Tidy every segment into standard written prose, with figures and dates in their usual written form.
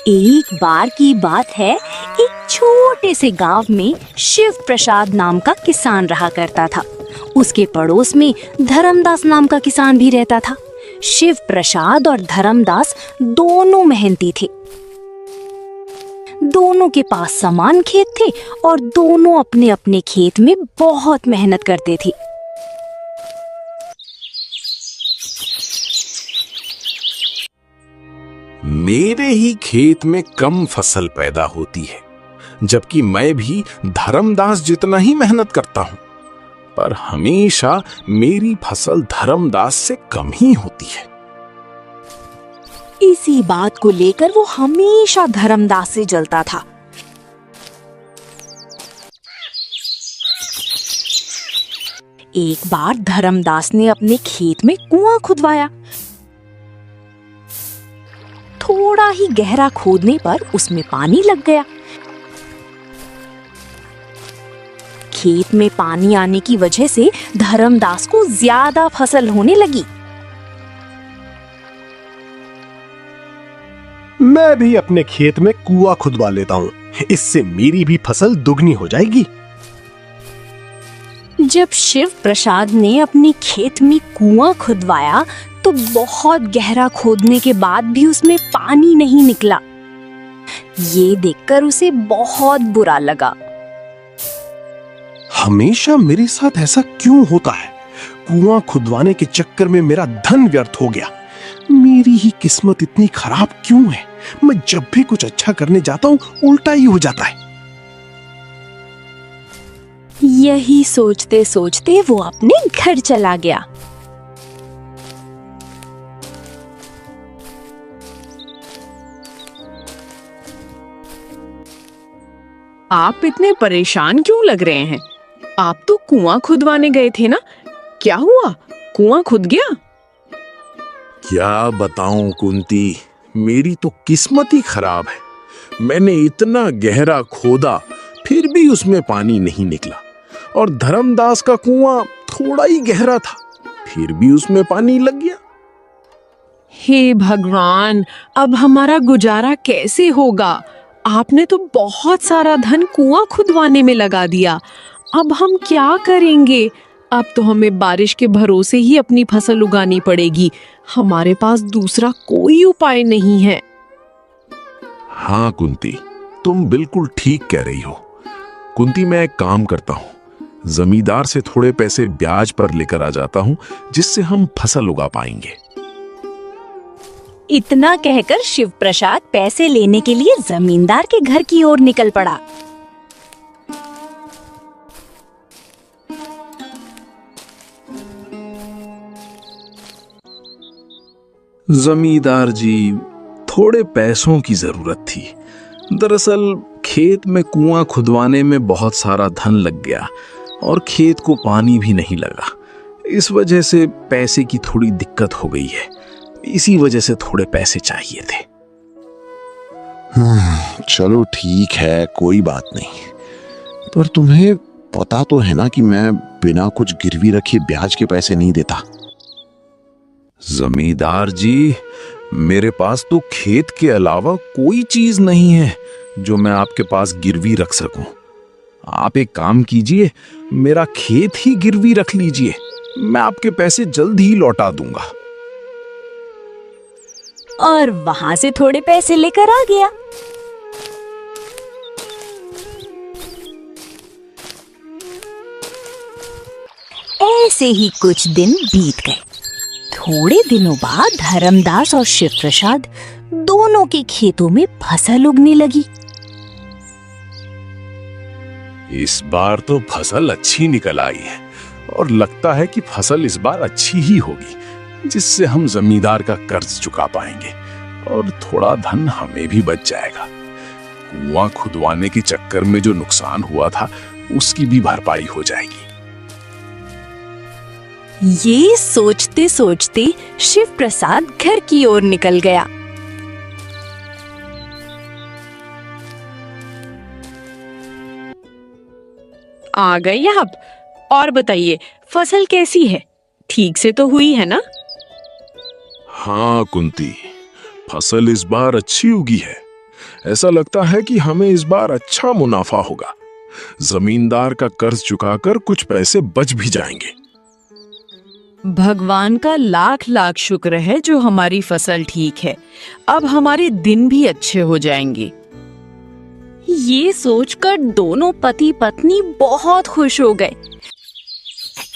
एक बार की बात है, एक छोटे से गांव में शिव प्रसाद नाम का किसान रहा करता था। उसके पड़ोस में धर्मदास नाम का किसान भी रहता था। शिव प्रसाद और धर्मदास दोनों मेहनती थे। दोनों के पास समान खेत थे और दोनों अपने अपने खेत में बहुत मेहनत करते थे। मेरे ही खेत में कम फसल पैदा होती है, जबकि मैं भी धर्मदास जितना ही मेहनत करता हूं, पर हमेशा मेरी फसल धर्मदास से कम ही होती है। इसी बात को लेकर वो हमेशा धर्मदास से जलता था। एक बार धर्मदास ने अपने खेत में कुआं खुदवाया। थोड़ा ही गहरा खोदने पर उसमें पानी लग गया। खेत में पानी आने की वजह से धर्मदास को ज्यादा फसल होने लगी। मैं भी अपने खेत में कुआं खुदवा लेता हूँ, इससे मेरी भी फसल दुगनी हो जाएगी। जब शिव प्रसाद ने अपने खेत में कुआं खुदवाया तो बहुत गहरा खोदने के बाद भी उसमें पानी नहीं निकला। ये देखकर उसे बहुत बुरा लगा। हमेशा मेरे साथ ऐसा क्यों होता है? कुआं खुदवाने के चक्कर में मेरा धन व्यर्थ हो गया। मेरी ही किस्मत इतनी खराब क्यों है? मैं जब भी कुछ अच्छा करने जाता हूँ, उल्टा ही हो जाता है। यही सोचते सोचते वो अपने घर चला गया। आप इतने परेशान क्यों लग रहे हैं? आप तो कुआं खुदवाने गए थे ना? क्या हुआ? कुआं खुद गया? क्या बताऊं कुंती, मेरी तो किस्मत ही खराब है। मैंने इतना गहरा खोदा, फिर भी उसमें पानी नहीं निकला, और धर्मदास का कुआं थोड़ा ही गहरा था, फिर भी उसमें पानी लग गया। हे भगवान, अब हमारा गुजारा कैसे होगा? आपने तो बहुत सारा धन कुआं खुदवाने में लगा दिया। अब हम क्या करेंगे? अब तो हमें बारिश के भरोसे ही अपनी फसल उगानी पड़ेगी। हमारे पास दूसरा कोई उपाय नहीं है। हाँ कुंती, तुम बिल्कुल ठीक कह रही हो। कुंती, मैं एक काम करता हूँ, जमींदार से थोड़े पैसे ब्याज पर लेकर आ जाता हूँ, जिससे हम फसल उगा पाएंगे। इतना कहकर शिव प्रसाद पैसे लेने के लिए जमींदार के घर की ओर निकल पड़ा। जमींदार जी, थोड़े पैसों की जरूरत थी। दरअसल खेत में कुआं खुदवाने में बहुत सारा धन लग गया और खेत को पानी भी नहीं लगा। इस वजह से पैसे की थोड़ी दिक्कत हो गई है। इसी वजह से थोड़े पैसे चाहिए थे। चलो ठीक है, कोई बात नहीं। पर तुम्हें पता तो है ना कि मैं बिना कुछ गिरवी रखे ब्याज के पैसे नहीं देता। जमींदार जी, मेरे पास तो खेत के अलावा कोई चीज नहीं है जो मैं आपके पास गिरवी रख सकूं। आप एक काम कीजिए, मेरा खेत ही गिरवी रख लीजिए, मैं आपके पैसे जल्द ही लौटा दूंगा। और वहां से थोड़े पैसे लेकर आ गया। ऐसे ही कुछ दिन बीत गए। थोड़े दिनों बाद धर्मदास और शिव प्रसाद दोनों के खेतों में फसल उगने लगी। इस बार तो फसल अच्छी निकल आई है और लगता है कि फसल इस बार अच्छी ही होगी, जिससे हम जमींदार का कर्ज चुका पाएंगे और थोड़ा धन हमें भी बच जाएगा। कुआं खुदवाने के चक्कर में जो नुकसान हुआ था, उसकी भी भरपाई हो जाएगी। ये सोचते सोचते शिव प्रसाद घर की ओर निकल गया। आ गई आप? और बताइए, फसल कैसी है? ठीक से तो हुई है ना? हाँ कुंती, फसल इस बार अच्छी उगी है। ऐसा लगता है कि हमें इस बार अच्छा मुनाफा होगा। जमींदार का कर्ज चुकाकर कुछ पैसे बच भी जाएंगे। भगवान का लाख लाख शुक्र है जो हमारी फसल ठीक है। अब हमारे दिन भी अच्छे हो जाएंगे। ये सोचकर दोनों पति पत्नी बहुत खुश हो गए।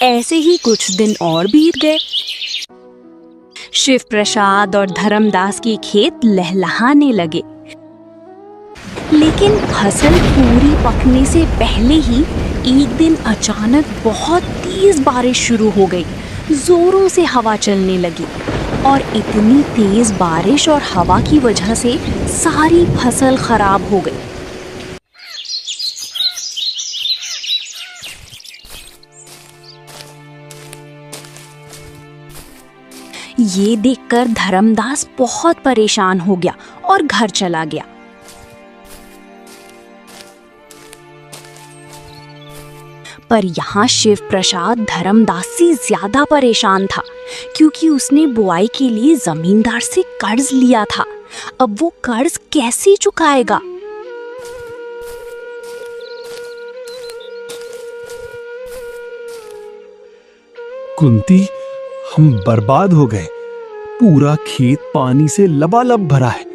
ऐसे ही कुछ दिन और बीत गए। शिव प्रसाद और धर्मदास के खेत लहलहाने लगे, लेकिन फसल पूरी पकने से पहले ही एक दिन अचानक बहुत तेज बारिश शुरू हो गई। जोरों से हवा चलने लगी और इतनी तेज बारिश और हवा की वजह से सारी फसल खराब हो गई। ये देखकर धर्मदास बहुत परेशान हो गया और घर चला गया। पर यहाँ शिव प्रसाद धर्मदास से ज्यादा परेशान था, क्योंकि उसने बुआई के लिए जमींदार से कर्ज लिया था। अब वो कर्ज कैसे चुकाएगा? कुंती, हम बर्बाद हो गए। पूरा खेत पानी से लबालब भरा है।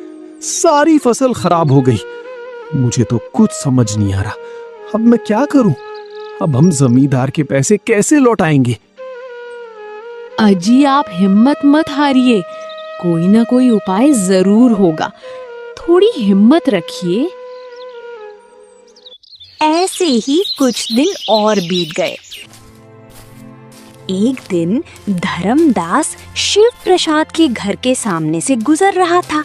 सारी फसल खराब हो गई। मुझे तो कुछ समझ नहीं आ रहा। अब मैं क्या करूं? अब हम जमींदार के पैसे कैसे लौटाएंगे? अजी, आप हिम्मत मत हारिए, कोई ना कोई उपाय जरूर होगा। थोड़ी हिम्मत रखिए। ऐसे ही कुछ दिन और बीत गए। एक दिन धर्मदास शिव प्रसाद के घर के सामने से गुजर रहा था।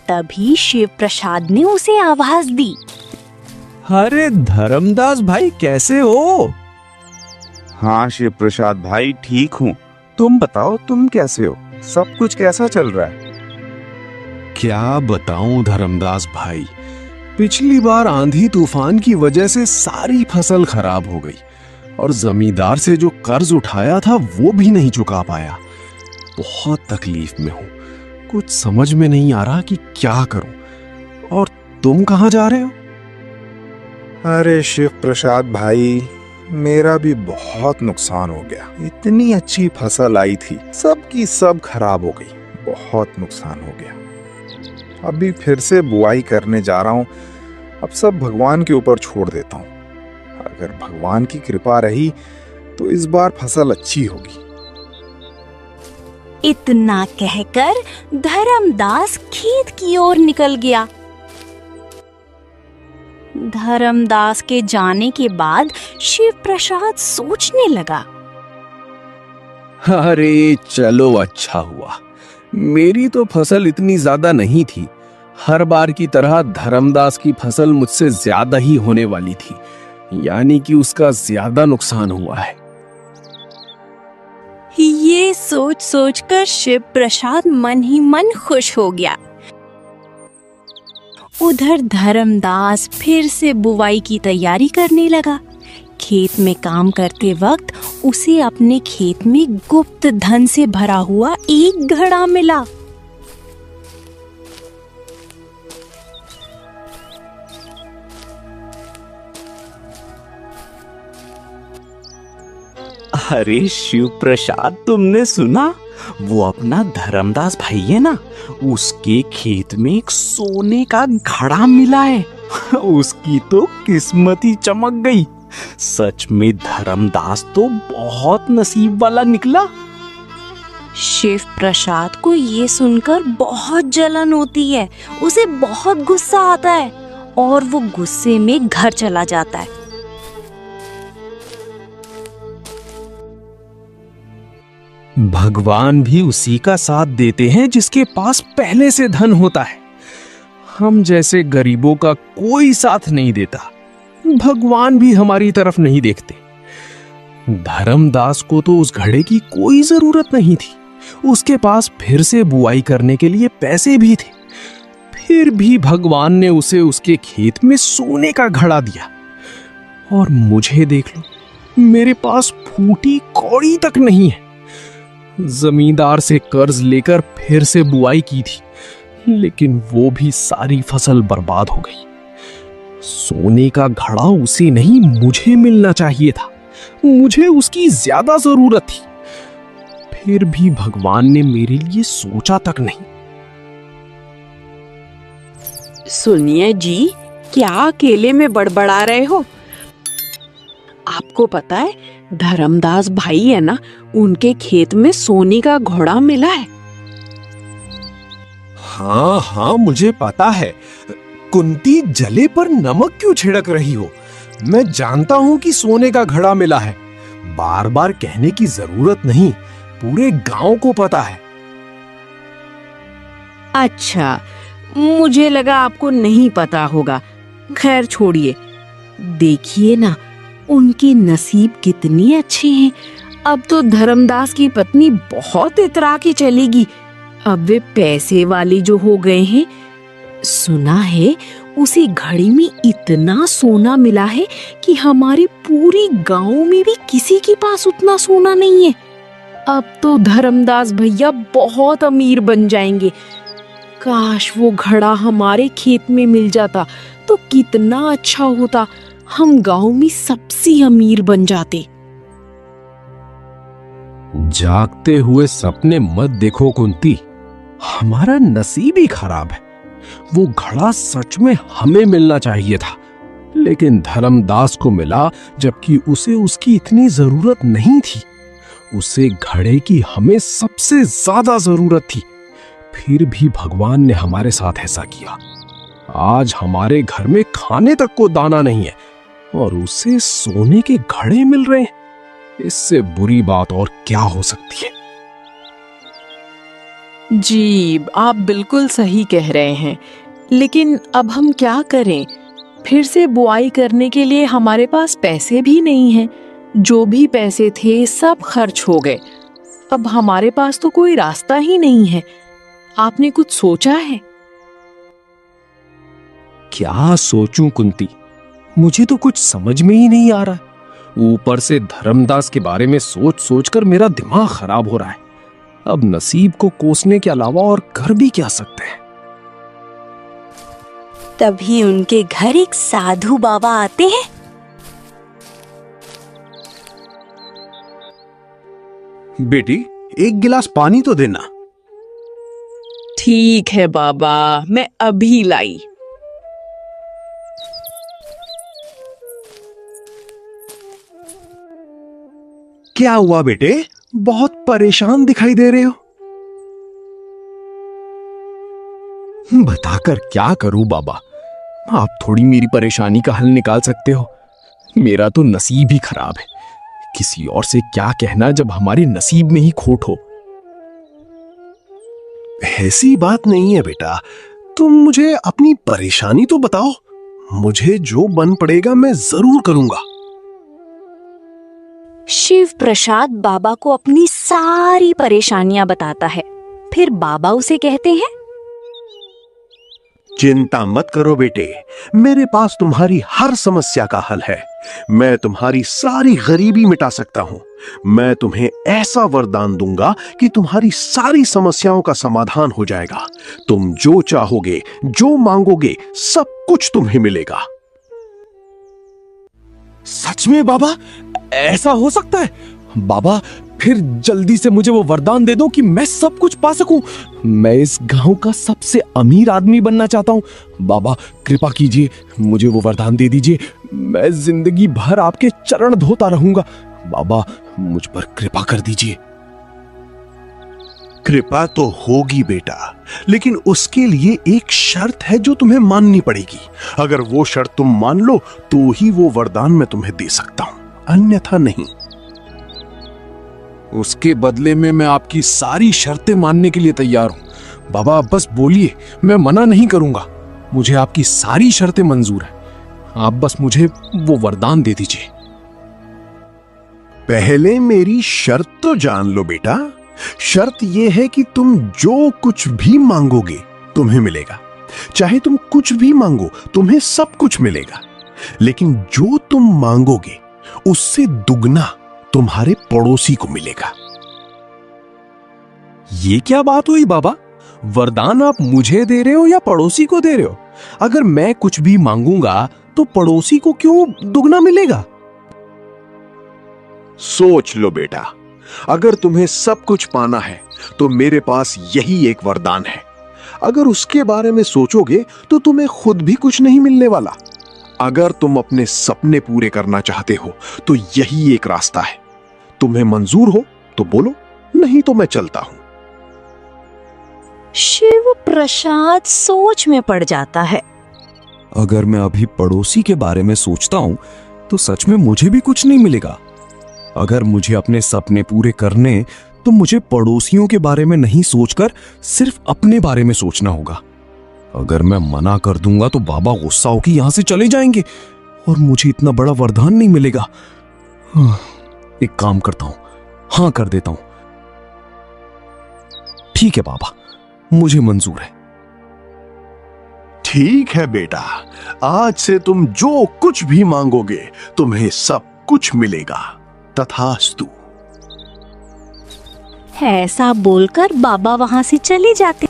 तभी शिव प्रसाद ने उसे आवाज दी। अरे धर्मदास भाई, कैसे हो? हाँ शिव प्रसाद भाई, ठीक हूँ। तुम बताओ, तुम कैसे हो? सब कुछ कैसा चल रहा है? क्या बताऊं धर्मदास भाई, पिछली बार आंधी तूफान की वजह से सारी फसल खराब हो गई और जमींदार से जो कर्ज उठाया था वो भी नहीं चुका पाया। बहुत तकलीफ में हूं। कुछ समझ में नहीं आ रहा कि क्या करूं। और तुम कहां जा रहे हो? अरे शिव प्रसाद भाई, मेरा भी बहुत नुकसान हो गया। इतनी अच्छी फसल आई थी, सब की सब खराब हो गई। बहुत नुकसान हो गया। अभी फिर से बुआई करने जा रहा हूँ। अब सब भगवान के ऊपर छोड़ देता हूँ। अगर भगवान की कृपा रही तो इस बार फसल अच्छी होगी। इतना कहकर धर्मदास खेत की ओर निकल गया। धर्मदास के जाने के बाद शिव प्रसाद सोचने लगा। अरे चलो, अच्छा हुआ। मेरी तो फसल इतनी ज्यादा नहीं थी। हर बार की तरह धर्मदास की फसल मुझसे ज्यादा ही होने वाली थी, यानी कि उसका ज्यादा नुकसान हुआ है। ये सोच सोचकर शिव प्रसाद मन ही मन खुश हो गया। उधर धर्मदास फिर से बुवाई की तैयारी करने लगा। खेत में काम करते वक्त उसे अपने खेत में गुप्त धन से भरा हुआ एक घड़ा मिला। अरे शिव प्रसाद, तुमने सुना? वो अपना धर्मदास भाई है ना, उसके खेत में एक सोने का घड़ा मिला है। उसकी तो किस्मत ही चमक गई। सच में धर्मदास तो बहुत नसीब वाला निकला। शिव प्रसाद को ये सुनकर बहुत जलन होती है। उसे बहुत गुस्सा आता है और वो गुस्से में घर चला जाता है। भगवान भी उसी का साथ देते हैं जिसके पास पहले से धन होता है। हम जैसे गरीबों का कोई साथ नहीं देता। भगवान भी हमारी तरफ नहीं देखते। धर्मदास को तो उस घड़े की कोई जरूरत नहीं थी। उसके पास फिर से बुआई करने के लिए पैसे भी थे। फिर भी भगवान ने उसे उसके खेत में सोने का घड़ा दिया। और मुझे देख लो, मेरे पास फूटी कौड़ी तक नहीं है। जमींदार से कर्ज लेकर फिर से बुआई की थी, लेकिन वो भी सारी फसल बर्बाद हो गई। सोने का घड़ा उसे नहीं, मुझे मिलना चाहिए था। मुझे उसकी ज्यादा जरूरत थी। फिर भी भगवान ने मेरे लिए सोचा तक नहीं। सुनिए जी, क्या अकेले में बड़बड़ा रहे हो? आपको पता है धर्मदास भाई है ना, उनके खेत में सोने का घोड़ा मिला है। हाँ हाँ, मुझे पता है। कुंती, जले पर नमक क्यों छिड़क रही हो? मैं जानता हूं कि सोने का घड़ा मिला है। बार बार कहने की जरूरत नहीं, पूरे गांव को पता है। अच्छा, मुझे लगा आपको नहीं पता होगा। खैर छोड़िए। देखिए ना, उनके नसीब कितनी अच्छे हैं। अब तो धर्मदास की पत्नी बहुत इतरा के चलेगी। अब वे पैसे वाले जो हो गए हैं। सुना है उसी घड़ी में इतना सोना मिला है कि हमारे पूरी गांव में भी किसी के पास उतना सोना नहीं है। अब तो धर्मदास भैया बहुत अमीर बन जाएंगे। काश वो घड़ा हमारे खेत में मिल जाता तो कितना अच्छा होता। हम गांव में सबसे अमीर बन जाते। जागते हुए सपने मत देखो कुंती, हमारा नसीब ही खराब है। वो घड़ा सच में हमें मिलना चाहिए था, लेकिन धर्मदास को मिला जबकि उसे उसकी इतनी जरूरत नहीं थी। उसे घड़े की हमें सबसे ज्यादा जरूरत थी। फिर भी भगवान ने हमारे साथ ऐसा किया। आज हमारे घर में खाने तक को दाना नहीं है और उसे सोने के घड़े मिल रहे हैं। इससे बुरी बात और क्या हो सकती है? जी, आप बिल्कुल सही कह रहे हैं, लेकिन अब हम क्या करें? फिर से बुआई करने के लिए हमारे पास पैसे भी नहीं हैं। जो भी पैसे थे सब खर्च हो गए। अब हमारे पास तो कोई रास्ता ही नहीं है। आपने कुछ सोचा है? क्या सोचूं कुंती, मुझे तो कुछ समझ में ही नहीं आ रहा। ऊपर से धर्मदास के बारे में सोच सोचकर मेरा दिमाग खराब हो रहा है। अब नसीब को कोसने के अलावा और कर भी क्या सकते हैं? तभी उनके घर एक साधु बाबा आते हैं। बेटी, एक गिलास पानी तो देना। ठीक है बाबा, मैं अभी लाई। क्या हुआ बेटे, बहुत परेशान दिखाई दे रहे हो? बताकर क्या करूं बाबा, आप थोड़ी मेरी परेशानी का हल निकाल सकते हो। मेरा तो नसीब ही खराब है। किसी और से क्या कहना जब हमारे नसीब में ही खोट हो। ऐसी बात नहीं है बेटा, तुम मुझे अपनी परेशानी तो बताओ। मुझे जो बन पड़ेगा मैं जरूर करूंगा। शिव प्रसाद बाबा को अपनी सारी परेशानियां बताता है। फिर बाबा उसे कहते हैं, चिंता मत करो बेटे, मेरे पास तुम्हारी हर समस्या का हल है। मैं तुम्हारी सारी गरीबी मिटा सकता हूं। मैं तुम्हें ऐसा वरदान दूंगा कि तुम्हारी सारी समस्याओं का समाधान हो जाएगा। तुम जो चाहोगे, जो मांगोगे, सब कुछ तुम्हें मिलेगा। सच में बाबा, ऐसा हो सकता है? बाबा, फिर जल्दी से मुझे वो वरदान दे दो कि मैं सब कुछ पा सकूं। मैं इस गांव का सबसे अमीर आदमी बनना चाहता हूं। बाबा कृपा कीजिए, मुझे वो वरदान दे दीजिए। मैं जिंदगी भर आपके चरण धोता रहूंगा। बाबा मुझ पर कृपा कर दीजिए। कृपा तो होगी बेटा, लेकिन उसके लिए एक शर्त है जो तुम्हें माननी पड़ेगी। अगर वो शर्त तुम मान लो तो ही वो वरदान मैं तुम्हें दे सकता हूं, अन्यथा नहीं। उसके बदले में मैं आपकी सारी शर्तें मानने के लिए तैयार हूं। बाबा आप बस बोलिए, मैं मना नहीं करूंगा। मुझे आपकी सारी शर्तें मंजूर हैं। आप बस मुझे वो वरदान दे दीजिए। पहले मेरी शर्त तो जान लो बेटा। शर्त यह है कि तुम जो कुछ भी मांगोगे तुम्हें मिलेगा। चाहे तुम कुछ भी मांगो, तुम्हें सब कुछ मिलेगा। लेकिन जो तुम मांगोगे उससे दुगना तुम्हारे पड़ोसी को मिलेगा। ये क्या बात हुई बाबा? वरदान आप मुझे दे रहे हो या पड़ोसी को दे रहे हो? अगर मैं कुछ भी मांगूंगा तो पड़ोसी को क्यों दुगना मिलेगा? सोच लो बेटा, अगर तुम्हें सब कुछ पाना है तो मेरे पास यही एक वरदान है। अगर उसके बारे में सोचोगे तो तुम्हें खुद भी कुछ नहीं मिलने वाला। अगर तुम अपने सपने पूरे करना चाहते हो तो यही एक रास्ता है। तुम्हें मंजूर हो तो बोलो, नहीं तो मैं चलता हूं। शिव प्रसाद सोच में पड़ जाता है। अगर मैं अभी पड़ोसी के बारे में सोचता हूं तो सच में मुझे भी कुछ नहीं मिलेगा। अगर मुझे अपने सपने पूरे करने तो मुझे पड़ोसियों के बारे में नहीं सोचकर सिर्फ अपने बारे में सोचना होगा। अगर मैं मना कर दूंगा तो बाबा गुस्सा होकर यहां से चले जाएंगे और मुझे इतना बड़ा वरदान नहीं मिलेगा। एक काम करता हूं, हां कर देता हूं। ठीक है बाबा, मुझे मंजूर है। ठीक है बेटा, आज से तुम जो कुछ भी मांगोगे तुम्हें सब कुछ मिलेगा। तथास्तु। ऐसा बोलकर बाबा वहां से चले जाते।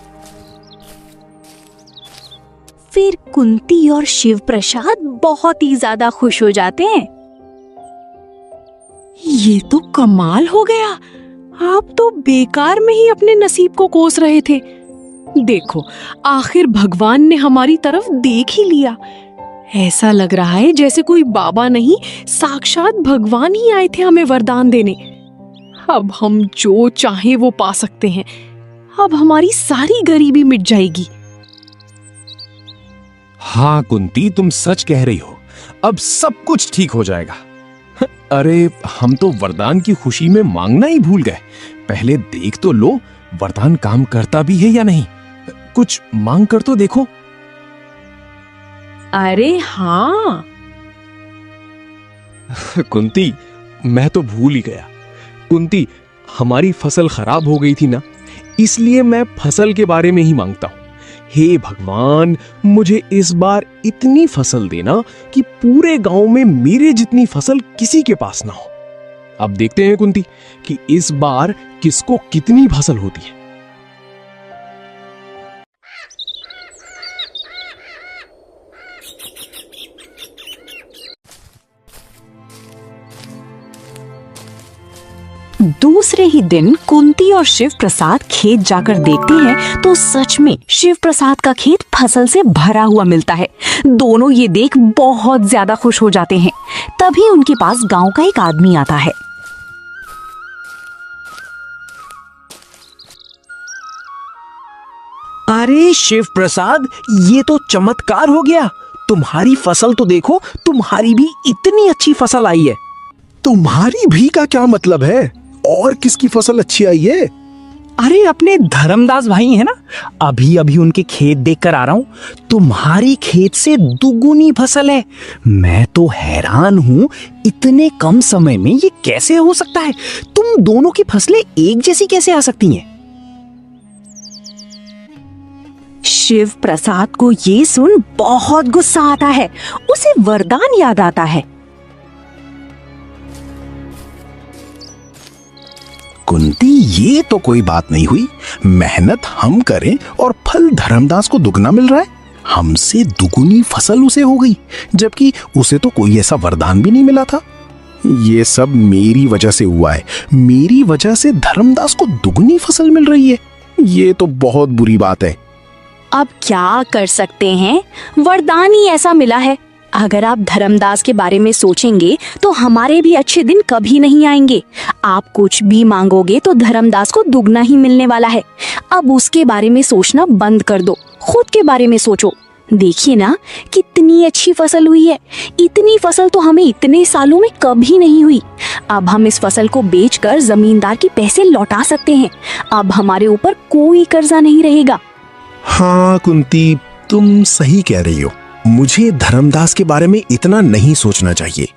फिर कुंती और शिव प्रसाद बहुत ही ज्यादा खुश हो जाते हैं। ये तो कमाल हो गया। आप तो बेकार में ही अपने नसीब को कोस रहे थे। देखो, आखिर भगवान ने हमारी तरफ देख ही लिया। ऐसा लग रहा है जैसे कोई बाबा नहीं, साक्षात भगवान ही आए थे हमें वरदान देने। अब हम जो चाहे वो पा सकते हैं। अब हमारी सारी गरीबी मिट जाएगी। हाँ कुंती, तुम सच कह रही हो। अब सब कुछ ठीक हो जाएगा। अरे हम तो वरदान की खुशी में मांगना ही भूल गए। पहले देख तो लो वरदान काम करता भी है या नहीं। कुछ मांग कर तो देखो। अरे हाँ। कुंती, मैं तो भूल ही गया। कुंती, हमारी फसल खराब हो गई थी ना, इसलिए मैं फसल के बारे में ही मांगता हूं। हे भगवान, मुझे इस बार इतनी फसल देना कि पूरे गांव में मेरे जितनी फसल किसी के पास ना हो। अब देखते हैं कुंती कि इस बार किसको कितनी फसल होती है। दूसरे ही दिन कुंती और शिव प्रसाद खेत जाकर देखते हैं तो सच में शिव प्रसाद का खेत फसल से भरा हुआ मिलता है। दोनों ये देख बहुत ज्यादा खुश हो जाते हैं। तभी उनके पास गांव का एक आदमी आता है। अरे शिव प्रसाद, ये तो चमत्कार हो गया। तुम्हारी फसल तो देखो, तुम्हारी भी इतनी अच्छी फसल आई है। तुम्हारी भी का क्या मतलब है? और किसकी फसल अच्छी आई है? अरे अपने धर्मदास भाई है ना, अभी अभी उनके खेत देख कर आ रहा हूँ। तुम्हारी खेत से दुगुनी फसल है। मैं तो हैरान हूँ, इतने कम समय में ये कैसे हो सकता है? तुम दोनों की फसलें एक जैसी कैसे आ सकती हैं? शिव प्रसाद को ये सुन बहुत गुस्सा आता है। उसे वरदान याद आता है। कुंती, ये तो कोई बात नहीं हुई। मेहनत हम करें और फल धर्मदास को दुगना मिल रहा है। हमसे दुगुनी फसल उसे हो गई, जबकि उसे तो कोई ऐसा वरदान भी नहीं मिला था। ये सब मेरी वजह से हुआ है। मेरी वजह से धर्मदास को दुगनी फसल मिल रही है। ये तो बहुत बुरी बात है। अब क्या कर सकते हैं, वरदान ही ऐसा मिला है। अगर आप धर्मदास के बारे में सोचेंगे तो हमारे भी अच्छे दिन कभी नहीं आएंगे। आप कुछ भी मांगोगे तो धर्मदास को दुगना ही मिलने वाला है। अब उसके बारे में सोचना बंद कर दो, खुद के बारे में सोचो। देखिए ना कितनी अच्छी फसल हुई है। इतनी फसल तो हमें इतने सालों में कभी नहीं हुई। अब हम इस फसल को बेचकर जमींदार के पैसे लौटा सकते हैं। अब हमारे ऊपर कोई कर्जा नहीं रहेगा। हाँ कुंती, तुम सही कह रही हो। मुझे धर्मदास के बारे में इतना नहीं सोचना चाहिए।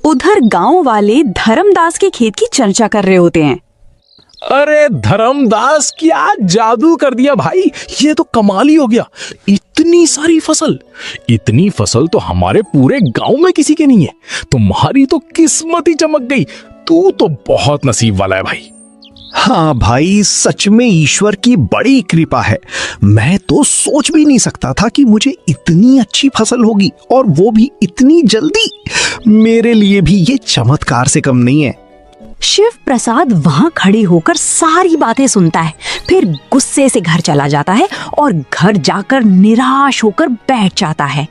उधर गांव वाले धर्मदास के खेत की चर्चा कर रहे होते हैं। अरे धर्मदास, क्या जादू कर दिया भाई। ये तो कमाल ही हो गया। इतनी सारी फसल, इतनी फसल तो हमारे पूरे गांव में किसी के नहीं है। तुम्हारी तो किस्मत ही चमक गई। तू तो बहुत नसीब वाला है भाई। हाँ भाई, सच में ईश्वर की बड़ी कृपा है। मैं तो सोच भी नहीं सकता था कि मुझे इतनी अच्छी फसल होगी, और वो भी इतनी जल्दी। मेरे लिए भी ये चमत्कार से कम नहीं है। शिव प्रसाद वहां खड़े होकर सारी बातें सुनता है, फिर गुस्से से घर चला जाता है और घर जाकर निराश होकर बैठ जाता है।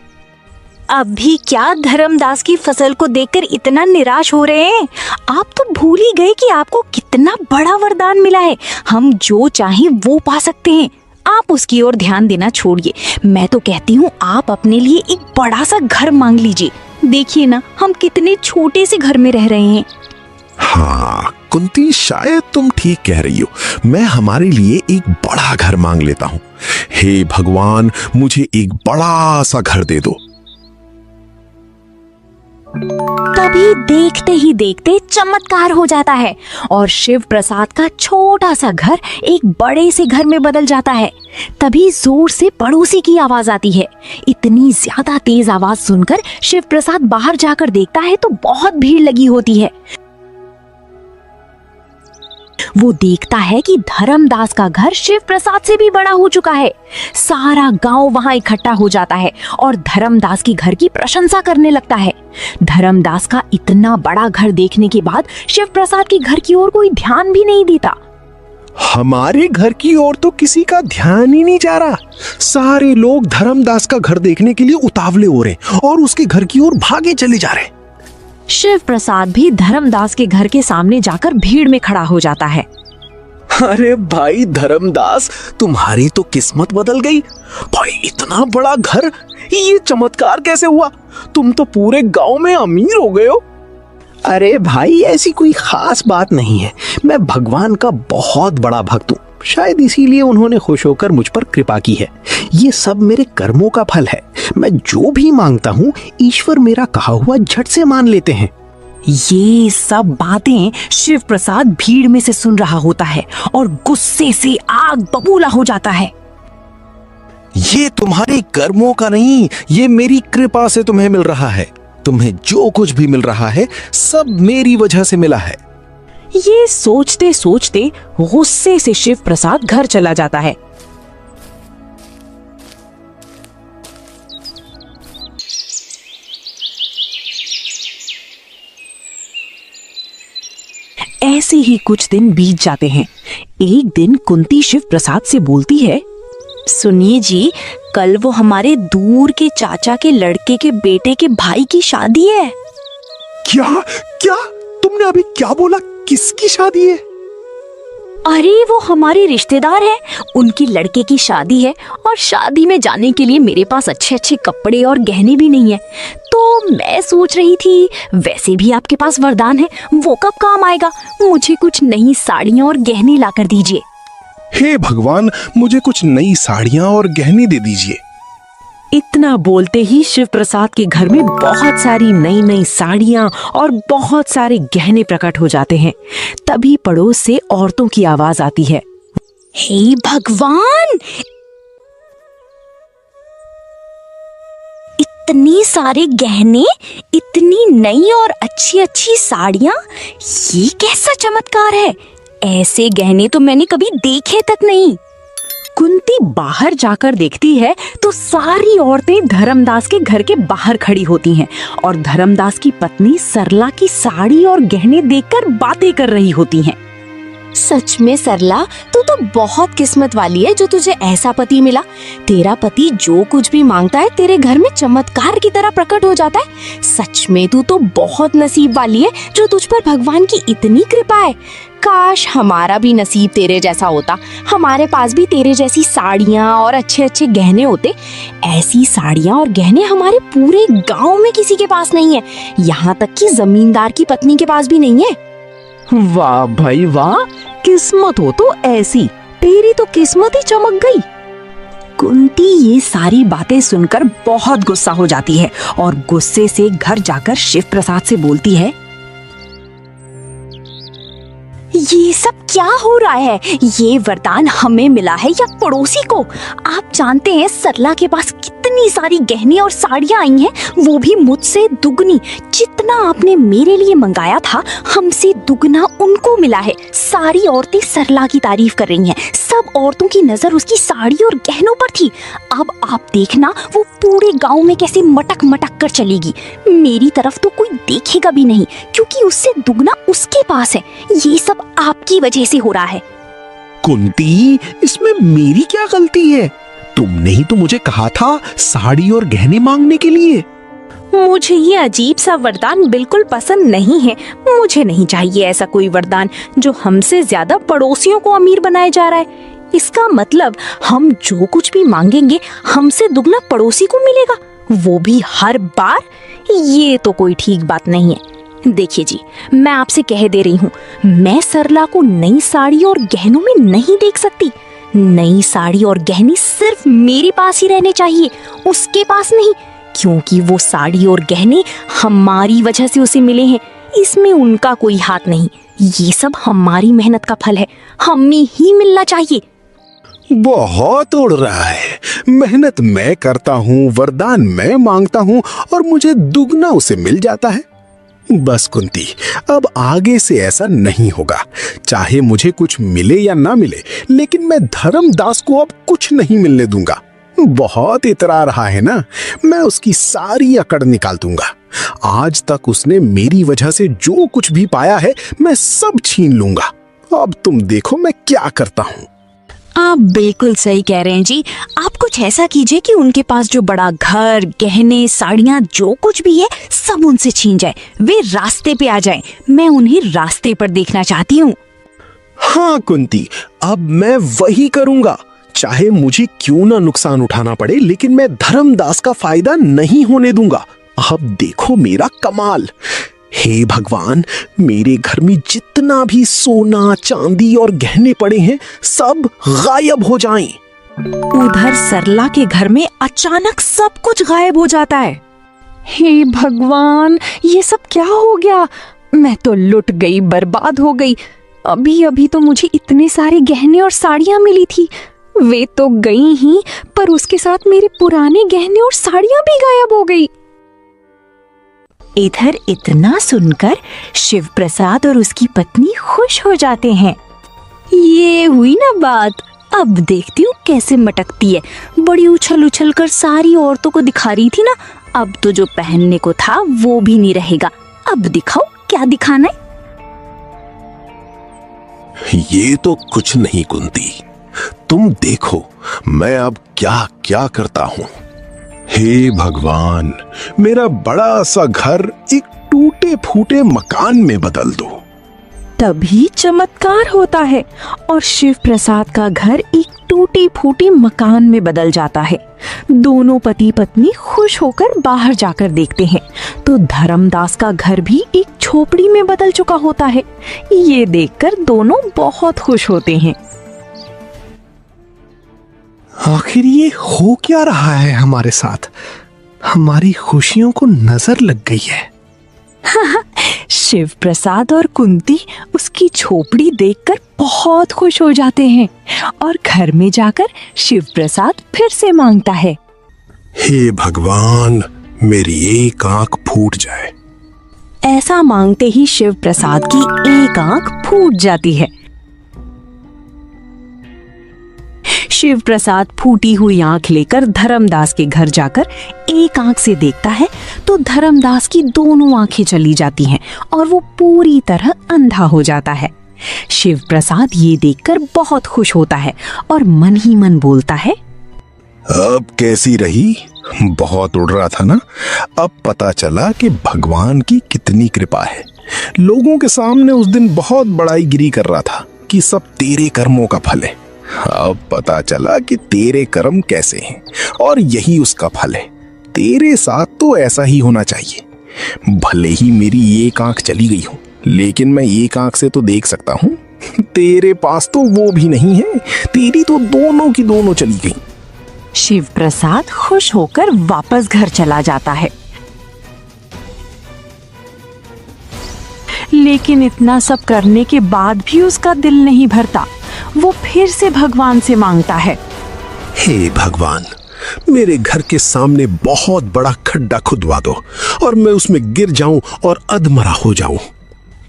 अभी क्या धर्मदास की फसल को देखकर इतना निराश हो रहे हैं? आप तो भूल ही गए कि आपको कितना बड़ा वरदान मिला है। हम जो चाहें वो पा सकते हैं। आप उसकी ओर ध्यान देना छोड़िए। मैं तो कहती हूँ आप अपने लिए एक बड़ा सा घर मांग लीजिए। देखिए ना, हम कितने छोटे से घर में रह रहे हैं। हाँ कुंती, शायद तुम ठीक कह रही हो। मैं हमारे लिए एक बड़ा घर मांग लेता हूँ। हे भगवान, मुझे एक बड़ा सा घर दे दो। तभी देखते ही देखते चमत्कार हो जाता है और शिव प्रसाद का छोटा सा घर एक बड़े से घर में बदल जाता है। तभी जोर से पड़ोसी की आवाज आती है। इतनी ज्यादा तेज आवाज सुनकर शिव प्रसाद बाहर जाकर देखता है तो बहुत भीड़ लगी होती है। वो देखता है कि धर्मदास का घर शिव प्रसाद से भी बड़ा हो चुका है। सारा गांव वहां इकट्ठा हो जाता है और धर्मदास की घर की प्रशंसा करने लगता है। धर्मदास का इतना बड़ा घर देखने के बाद शिव प्रसाद के घर की ओर कोई ध्यान भी नहीं देता। हमारे घर की ओर तो किसी का ध्यान ही नहीं जा रहा। सारे लोग धर्मदास का घर देखने के लिए उतावले हो रहे और उसके घर की ओर भागे चले जा रहे। शिव प्रसाद भी धर्मदास के घर के सामने जाकर भीड़ में खड़ा हो जाता है। अरे भाई धर्मदास, तुम्हारी तो किस्मत बदल गई। भाई इतना बड़ा घर, ये चमत्कार कैसे हुआ? तुम तो पूरे गांव में अमीर हो गए हो। अरे भाई, ऐसी कोई खास बात नहीं है। मैं भगवान का बहुत बड़ा भक्त हूँ। शायद इसीलिए उन्होंने खुश होकर मुझ पर कृपा की है। ये सब मेरे कर्मों का फल है। मैं जो भी मांगता हूँ, ईश्वर मेरा कहा हुआ झट से मान लेते हैं। ये सब बातें शिव प्रसाद भीड़ में से सुन रहा होता है और गुस्से से आग बबूला हो जाता है। ये तुम्हारे कर्मों का नहीं, ये मेरी कृपा से तुम्हें मिल रहा है। तुम्हें जो कुछ भी मिल रहा है, सब मेरी वजह से मिला है। ये सोचते सोचते गुस्से से शिव प्रसाद घर चला जाता है। ऐसे ही कुछ दिन बीत जाते हैं। एक दिन कुंती शिव प्रसाद से बोलती है, सुनिए जी, कल वो हमारे दूर के चाचा के लड़के के बेटे के भाई की शादी है। क्या क्या? तुमने अभी क्या बोला? किसकी शादी है? अरे वो हमारे रिश्तेदार हैं, उनकी लड़के की शादी है और शादी में जाने के लिए मेरे पास अच्छे अच्छे कपड़े और गहने भी नहीं है। तो मैं सोच रही थी, वैसे भी आपके पास वरदान है, वो कब काम आएगा? मुझे कुछ नई साड़ियाँ और गहने ला कर दीजिए। हे भगवान, मुझे कुछ नई साड़ियाँ और गहने दे दीजिए। इतना बोलते ही शिव प्रसाद के घर में बहुत सारी नई नई साड़ियां और बहुत सारे गहने प्रकट हो जाते हैं। तभी पड़ोस से औरतों की आवाज आती है, हे भगवान, इतनी सारे गहने, इतनी नई और अच्छी अच्छी साड़ियां, ये कैसा चमत्कार है? ऐसे गहने तो मैंने कभी देखे तक नहीं। कुंती बाहर जाकर देखती है तो सारी औरतें धर्मदास के घर के बाहर खड़ी होती हैं और धर्मदास की पत्नी सरला की साड़ी और गहने देखकर बातें कर रही होती हैं। सच में सरला, तू तो बहुत किस्मत वाली है जो तुझे ऐसा पति मिला। तेरा पति जो कुछ भी मांगता है तेरे घर में चमत्कार की तरह प्रकट हो जाता है। सच में तू तो बहुत नसीब वाली है जो तुझ पर भगवान की इतनी कृपा है। काश हमारा भी नसीब तेरे जैसा होता, हमारे पास भी तेरे जैसी साड़ियाँ और अच्छे अच्छे गहने होते। ऐसी साड़ियाँ और गहने हमारे पूरे गांव में किसी के पास नहीं है, यहाँ तक कि जमींदार की पत्नी के पास भी नहीं है। वाह भाई वाह, किस्मत हो तो ऐसी, तेरी तो किस्मत ही चमक गई। कुंती ये सारी बातें सुनकर बहुत गुस्सा हो जाती है और गुस्से से घर जाकर शिव प्रसाद से बोलती है, ये सब क्या हो रहा है? ये वरदान हमें मिला है या पड़ोसी को? आप जानते हैं सरला के पास कितनी इतनी सारी गहने और साड़ियाँ आई हैं, वो भी मुझसे दुगनी। जितना आपने मेरे लिए मंगाया था, हमसे दुगना उनको मिला है। सारी औरतें सरला की तारीफ कर रही हैं। सब औरतों की नजर उसकी साड़ी और गहनों पर थी। अब आप देखना वो पूरे गांव में कैसे मटक मटक कर चलेगी। मेरी तरफ तो कोई देखेगा भी नहीं, क्योंकि उससे दुगना उसके पास है। ये सब आपकी वजह से हो रहा है। कुंती, इसमें मेरी क्या गलती है? तुमने ही तो मुझे कहा था साड़ी और गहने मांगने के लिए। मुझे ये अजीब सा वरदान बिल्कुल पसंद नहीं है। मुझे नहीं चाहिए ऐसा कोई वरदान जो हमसे ज्यादा पड़ोसियों को अमीर बनाए जा रहा है। इसका मतलब हम जो कुछ भी मांगेंगे, हमसे दुगना पड़ोसी को मिलेगा, वो भी हर बार। ये तो कोई ठीक बात नहीं है। देखिए जी, मैं आपसे कह दे रही हूँ, मैं सरला को नई साड़ी और गहनों में नहीं देख सकती। नई साड़ी और गहने सिर्फ मेरे पास ही रहने चाहिए, उसके पास नहीं, क्योंकि वो साड़ी और गहने हमारी वजह से उसे मिले हैं। इसमें उनका कोई हाथ नहीं। ये सब हमारी मेहनत का फल है, हमें ही मिलना चाहिए। बहुत उड़ रहा है। मेहनत मैं करता हूँ, वरदान मैं मांगता हूँ और मुझे दुगना उसे मिल जाता है। बस कुंती, अब आगे से ऐसा नहीं होगा। चाहे मुझे कुछ मिले या ना मिले, लेकिन मैं धर्मदास को अब कुछ नहीं मिलने दूंगा। बहुत इतरा रहा है ना, मैं उसकी सारी अकड़ निकाल दूंगा। आज तक उसने मेरी वजह से जो कुछ भी पाया है, मैं सब छीन लूंगा। अब तुम देखो मैं क्या करता हूँ। आप बिल्कुल सही कह रहे हैं जी। आप कुछ ऐसा कीजिए कि उनके पास जो बड़ा घर, गहने, साड़ियाँ, जो कुछ भी है, सब उनसे छीन जाए। वे रास्ते पे आ जाएं। मैं उन्हें रास्ते पर देखना चाहती हूँ। हाँ कुंती, अब मैं वही करूंगा। चाहे मुझे क्यों ना नुकसान उठाना पड़े, लेकिन मैं धर्मदास का फायदा नहीं होने दूंगा। अब देखो मेरा कमाल। हे भगवान, मेरे घर में जितना भी सोना, चांदी और गहने पड़े हैं, सब गायब हो जाएं। उधर सरला के घर में अचानक सब कुछ गायब हो जाता है। हे भगवान, ये सब क्या हो गया? मैं तो लुट गई, बर्बाद हो गई। अभी अभी तो मुझे इतने सारे गहने और साड़ियाँ मिली थी, वे तो गई ही, पर उसके साथ मेरे पुराने गहने और साड़ियाँ भी गायब हो गई। इधर इतना सुनकर शिव प्रसाद और उसकी पत्नी खुश हो जाते हैं। ये हुई ना बात। अब देखती हूँ कैसे मटकती है। बड़ी उछल उछल कर सारी औरतों को दिखा रही थी ना, अब तो जो पहनने को था वो भी नहीं रहेगा। अब दिखाओ क्या दिखाना है। ये तो कुछ नहीं कुंती, तुम देखो मैं अब क्या क्या करता हूँ। हे भगवान, मेरा बड़ा सा घर एक टूटे फूटे मकान में बदल दो। तभी चमत्कार होता है और शिव प्रसाद का घर एक टूटी फूटी मकान में बदल जाता है। दोनों पति पत्नी खुश होकर बाहर जाकर देखते हैं तो धर्मदास का घर भी एक झोपड़ी में बदल चुका होता है। ये देखकर दोनों बहुत खुश होते हैं। आखिर ये हो क्या रहा है हमारे साथ? हमारी खुशियों को नजर लग गई है। शिव प्रसाद और कुंती उसकी झोपड़ी देखकर बहुत खुश हो जाते हैं और घर में जाकर शिव प्रसाद फिर से मांगता है, हे भगवान, मेरी एक आंख फूट जाए। ऐसा मांगते ही शिव प्रसाद की एक आंख फूट जाती है। शिव प्रसाद फूटी हुई आंख लेकर धर्मदास के घर जाकर एक आंख से देखता है तो धर्मदास की दोनों आंखें चली जाती हैं और वो पूरी तरह अंधा हो जाता है। शिव प्रसाद ये देखकर बहुत खुश होता है और मन ही मन बोलता है, अब कैसी रही? बहुत उड़ रहा था ना। अब पता चला कि भगवान की कितनी कृपा है। लोगों के सामने उस दिन बहुत बड़ाईगिरी कर रहा था कि सब तेरे कर्मों का फल है। अब पता चला कि तेरे कर्म कैसे हैं और यही उसका फल है। तेरे साथ तो ऐसा ही होना चाहिए। भले ही मेरी एक आंख चली गई हो, लेकिन मैं एक आंख से तो देख सकता हूँ। तेरे पास तो वो भी नहीं है, तेरी तो दोनों की दोनों चली गई। शिव प्रसाद खुश होकर वापस घर चला जाता है। लेकिन इतना सब करने के बाद भी उसका दिल नहीं भरता। वो फिर से भगवान से मांगता है, हे भगवान, मेरे घर के सामने बहुत बड़ा खड्डा खुदवा दो और मैं उसमें गिर जाऊं और अधमरा हो जाऊं।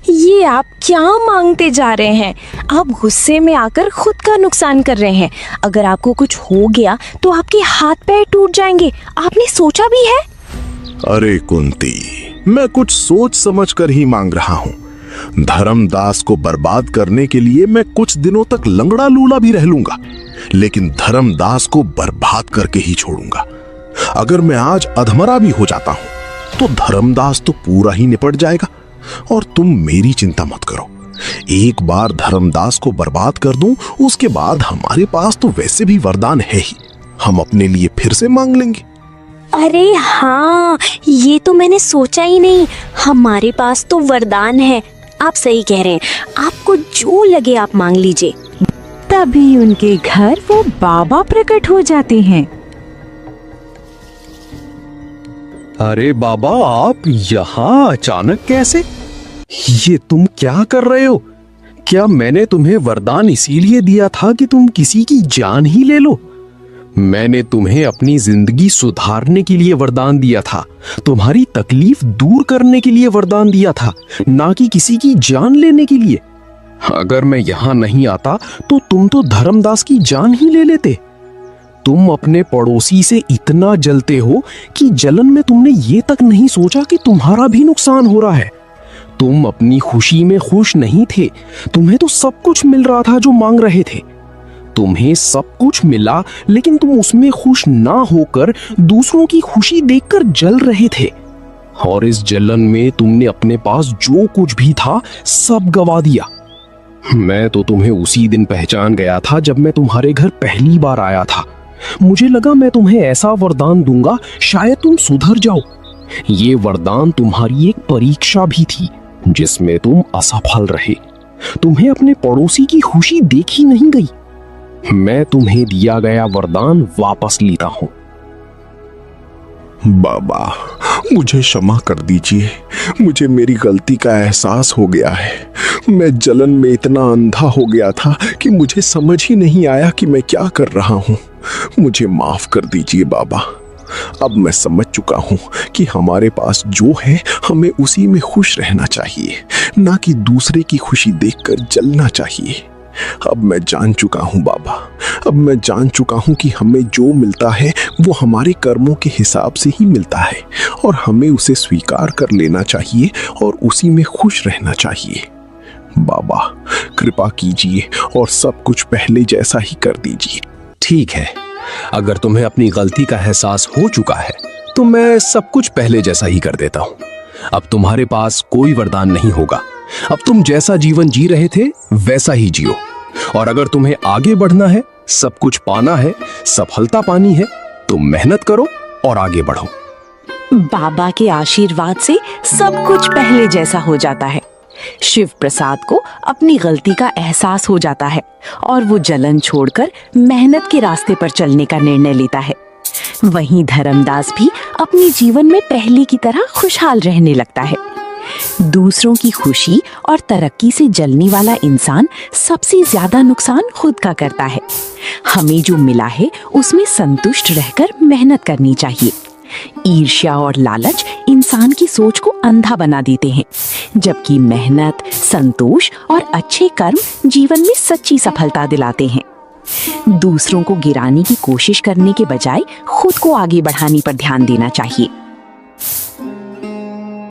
ये आप क्या मांगते जा रहे हैं? आप गुस्से में आकर खुद का नुकसान कर रहे हैं। अगर आपको कुछ हो गया तो आपके हाथ पैर टूट जाएंगे। आपने सोचा भी है? अरे कुंती, मैं कुछ सोच समझ कर ही मांग रहा हूँ। धर्मदास को बर्बाद करने के लिए मैं कुछ दिनों तक लंगड़ा लूला भी रह लूंगा, लेकिन धर्मदास को बर्बाद करके ही छोड़ूंगा। अगर मैं आज अधमरा भी हो जाता हूं तो धर्मदास तो पूरा ही निपट जाएगा। और तुम मेरी चिंता मत करो, एक बार धर्मदास को बर्बाद कर दूं, उसके बाद हमारे पास तो वैसे भी वरदान है ही, हम अपने लिए फिर से मांग लेंगे। अरे हाँ, ये तो मैंने सोचा ही नहीं। हमारे पास तो वरदान है। आप सही कह रहे हैं, आपको जो लगे आप मांग लीजिए। तभी उनके घर वो बाबा प्रकट हो जाते हैं। अरे बाबा, आप यहाँ अचानक कैसे? ये तुम क्या कर रहे हो? क्या मैंने तुम्हें वरदान इसीलिए दिया था कि तुम किसी की जान ही ले लो? मैंने तुम्हें अपनी जिंदगी सुधारने के लिए वरदान दिया था, तुम्हारी तकलीफ दूर करने के लिए वरदान दिया था, ना कि किसी की जान लेने के लिए। अगर मैं यहाँ नहीं आता तो तुम तो धर्मदास की जान ही ले लेते। तुम अपने पड़ोसी से इतना जलते हो कि जलन में तुमने ये तक नहीं सोचा कि तुम्हारा भी नुकसान हो रहा है। तुम अपनी खुशी में खुश नहीं थे। तुम्हें तो सब कुछ मिल रहा था जो मांग रहे थे। तुम्हें सब कुछ मिला, लेकिन तुम उसमें खुश ना होकर दूसरों की खुशी देखकर जल रहे थे। और इस जलन में तुमने अपने पास जो कुछ भी था सब गवा दिया। मैं तो तुम्हें उसी दिन पहचान गया था जब मैं तुम्हारे घर पहली बार आया था। मुझे लगा मैं तुम्हें ऐसा वरदान दूंगा, शायद तुम सुधर जाओ। ये वरदान तुम्हारी एक परीक्षा भी थी, जिसमें तुम असफल रहे। तुम्हें अपने पड़ोसी की खुशी देखी नहीं गई। मैं तुम्हें दिया गया वरदान वापस लेता हूं। बाबा, मुझे क्षमा कर दीजिए। मुझे मेरी गलती का एहसास हो गया है। मैं जलन में इतना अंधा हो गया था कि मुझे समझ ही नहीं आया कि मैं क्या कर रहा हूँ। मुझे माफ कर दीजिए बाबा। अब मैं समझ चुका हूँ कि हमारे पास जो है हमें उसी में खुश रहना चाहिए, ना कि दूसरे की खुशी देखकर जलना चाहिए। अब मैं जान चुका हूँ बाबा, अब मैं जान चुका हूँ कि हमें जो मिलता है वो हमारे कर्मों के हिसाब से ही मिलता है और हमें उसे स्वीकार कर लेना चाहिए और उसी में खुश रहना चाहिए। बाबा, कृपा कीजिए और सब कुछ पहले जैसा ही कर दीजिए। ठीक है, अगर तुम्हें अपनी गलती का एहसास हो चुका है तो मैं सब कुछ पहले जैसा ही कर देता हूँ। अब तुम्हारे पास कोई वरदान नहीं होगा। अब तुम जैसा जीवन जी रहे थे वैसा ही जियो। और अगर तुम्हें आगे बढ़ना है, सब कुछ पाना है, सफलता पानी है, तो मेहनत करो और आगे बढ़ो। बाबा के आशीर्वाद से सब कुछ पहले जैसा हो जाता है। शिव प्रसाद को अपनी गलती का एहसास हो जाता है और वो जलन छोड़कर मेहनत के रास्ते पर चलने का निर्णय लेता है। वहीं धर्मदास भी अपने जीवन में पहले की तरह खुशहाल रहने लगता है। दूसरों की खुशी और तरक्की से जलने वाला इंसान सबसे ज्यादा नुकसान खुद का करता है। हमें जो मिला है उसमें संतुष्ट रहकर मेहनत करनी चाहिए। ईर्ष्या और लालच इंसान की सोच को अंधा बना देते हैं, जबकि मेहनत, संतोष और अच्छे कर्म जीवन में सच्ची सफलता दिलाते हैं। दूसरों को गिराने की कोशिश करने के बजाय खुद को आगे बढ़ाने पर ध्यान देना चाहिए।